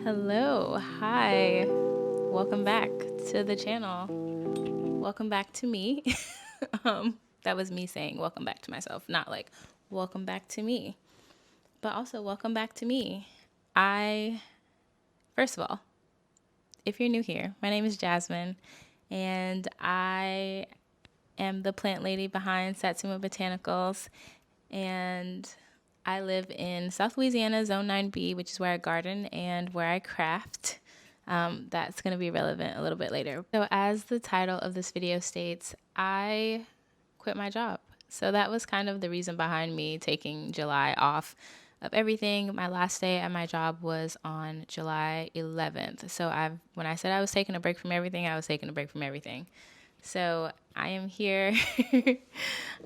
Hello, hi, welcome back to the channel. Welcome back to me. That was me saying welcome back to myself, not like welcome back to me, but also welcome back to me. First of all, if you're new here, my name is Jazmin, and I am the plant lady behind Satsuma Botanicals, and I live in South Louisiana, Zone 9B, which is where I garden and where I craft. That's going to be relevant a little bit later. So as the title of this video states, I quit my job. So that was kind of the reason behind me taking July off of everything. My last day at my job was on July 11th. So when I said I was taking a break from everything, I was taking a break from everything. So I am here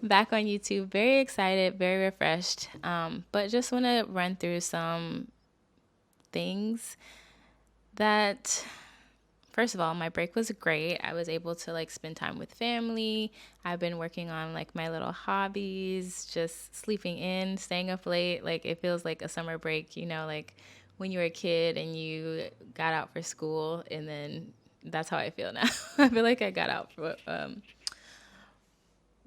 back on YouTube, very excited, very refreshed, but just want to run through some things that, first of all, my break was great. I was able to like spend time with family. I've been working on like my little hobbies, just sleeping in, staying up late. Like it feels like a summer break, like when you were a kid and you got out for school, and then that's how I feel now. I feel like I got out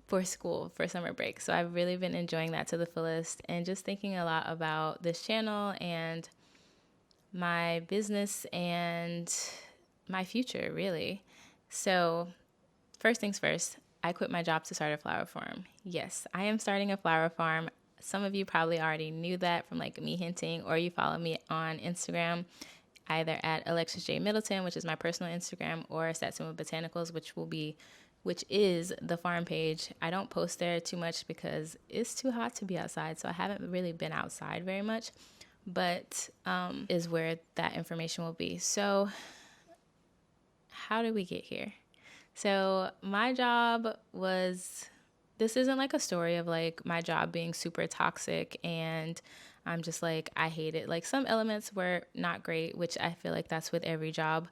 for school for summer break. So I've really been enjoying that to the fullest and just thinking a lot about this channel and my business and my future, really. So first things first, I quit my job to start a flower farm. Yes, I am starting a flower farm. Some of you probably already knew that from like me hinting, or you follow me on Instagram, either at alexisjmiddleton, which is my personal Instagram, or Satsuma Botanicals, which is the farm page. I don't post there too much because it's too hot to be outside, so I haven't really been outside very much, but is where that information will be. So how did we get here? So my job this isn't like a story of like my job being super toxic and I'm just like, I hate it. Like some elements were not great, which I feel like that's with every job.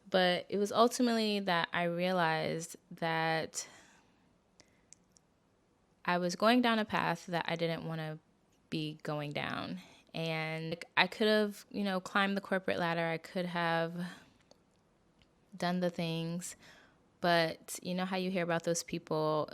But it was ultimately that I realized that I was going down a path that I didn't want to be going down. And I could have, climbed the corporate ladder. I could have done the things. But you know how you hear about those people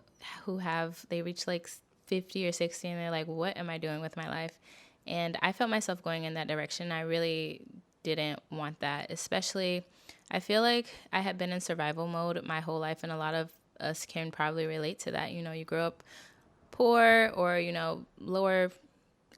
they reach like 50 or 60 and they're like, what am I doing with my life? And I felt myself going in that direction. I really didn't want that, especially I feel like I had been in survival mode my whole life, and a lot of us can probably relate to that. You grow up poor or, lower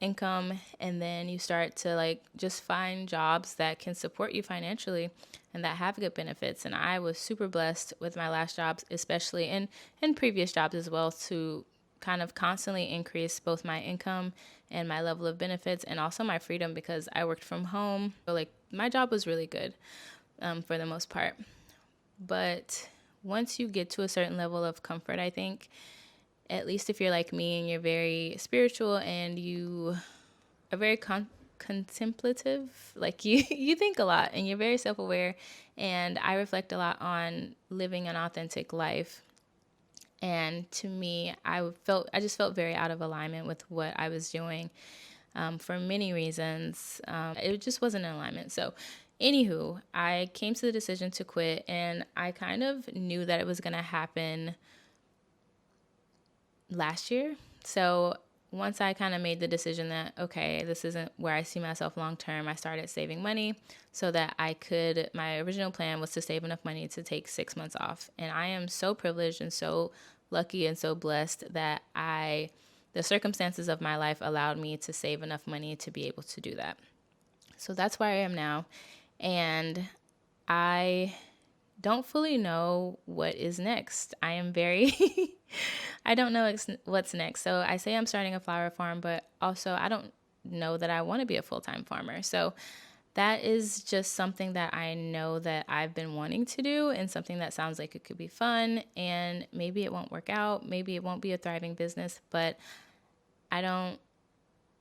income, and then you start to like just find jobs that can support you financially and that have good benefits. And I was super blessed with my last jobs, especially in previous jobs as well, to kind of constantly increase both my income and my level of benefits and also my freedom, because I worked from home. So like my job was really good for the most part. But once you get to a certain level of comfort, I think, at least if you're like me and you're very spiritual and you are very contemplative, like you think a lot and you're very self-aware, and I reflect a lot on living an authentic life. And to me, I just felt very out of alignment with what I was doing for many reasons. It just wasn't in alignment. So anywho, I came to the decision to quit, and I kind of knew that it was going to happen last year. So once I kind of made the decision that, okay, this isn't where I see myself long term, I started saving money so that I could, my original plan was to save enough money to take 6 months off. And I am so privileged and so lucky and so blessed that the circumstances of my life allowed me to save enough money to be able to do that. So that's where I am now. And I don't fully know what is next. I am very, I don't know what's next. So I say I'm starting a flower farm, but also I don't know that I want to be a full-time farmer. So that is just something that I know that I've been wanting to do, and something that sounds like it could be fun, and maybe it won't work out. Maybe it won't be a thriving business, but I don't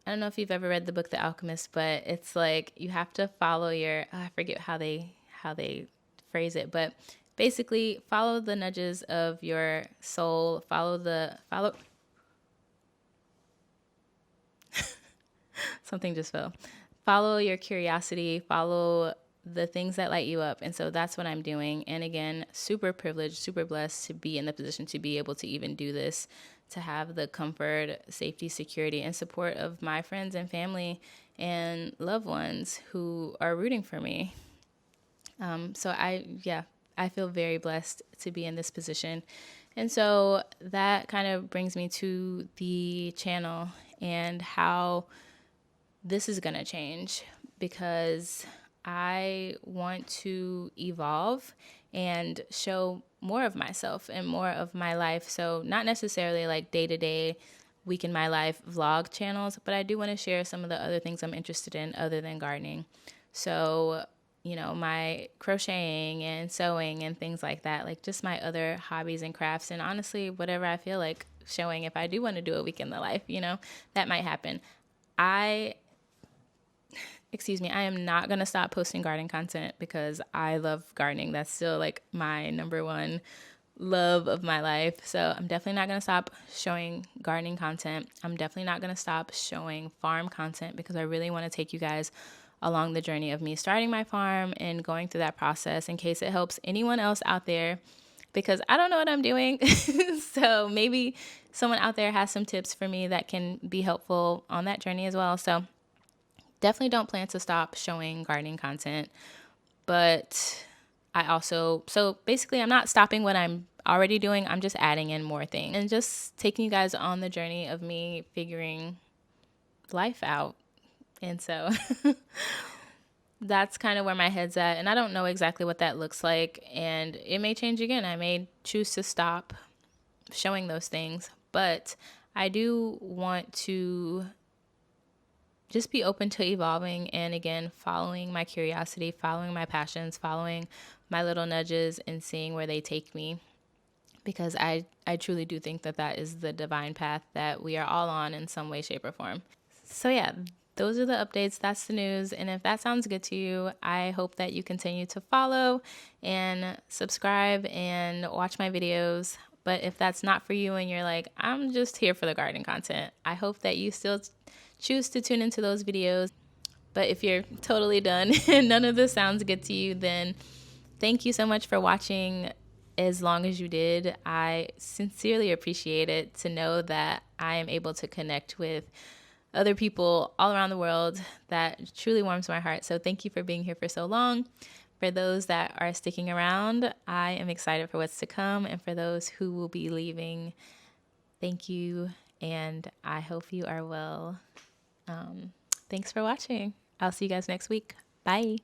know if you've ever read the book The Alchemist, but it's like you have to follow I forget how they phrase it, but basically follow the nudges of your soul, something just fell. Follow your curiosity, follow the things that light you up. And so that's what I'm doing. And again, super privileged, super blessed to be in the position to be able to even do this, to have the comfort, safety, security, and support of my friends and family and loved ones who are rooting for me. So I feel very blessed to be in this position. And so that kind of brings me to the channel and how this is going to change, because I want to evolve and show more of myself and more of my life. So not necessarily like day-to-day, week in my life vlog channels, but I do want to share some of the other things I'm interested in other than gardening. So, my crocheting and sewing and things like that, like just my other hobbies and crafts, and honestly, whatever I feel like showing, if I do want to do a week in the life, that might happen. I am not going to stop posting garden content because I love gardening. That's still like my number one love of my life. So I'm definitely not going to stop showing gardening content. I'm definitely not going to stop showing farm content, because I really want to take you guys along the journey of me starting my farm and going through that process, in case it helps anyone else out there, because I don't know what I'm doing. So maybe someone out there has some tips for me that can be helpful on that journey as well. So definitely don't plan to stop showing gardening content, but so basically I'm not stopping what I'm already doing. I'm just adding in more things and just taking you guys on the journey of me figuring life out. And so that's kind of where my head's at. And I don't know exactly what that looks like. And it may change again. I may choose to stop showing those things. But I do want to just be open to evolving, and again, following my curiosity, following my passions, following my little nudges, and seeing where they take me. Because I truly do think that is the divine path that we are all on in some way, shape, or form. So yeah, those are the updates. That's the news. And if that sounds good to you, I hope that you continue to follow and subscribe and watch my videos. But if that's not for you and you're like, I'm just here for the garden content, I hope that you still choose to tune into those videos. But if you're totally done and none of this sounds good to you, then thank you so much for watching as long as you did. I sincerely appreciate it, to know that I am able to connect with other people all around the world. That truly warms my heart. So thank you for being here for so long. For those that are sticking around, I am excited for what's to come. And for those who will be leaving, thank you. And I hope you are well. Thanks for watching. I'll see you guys next week. Bye.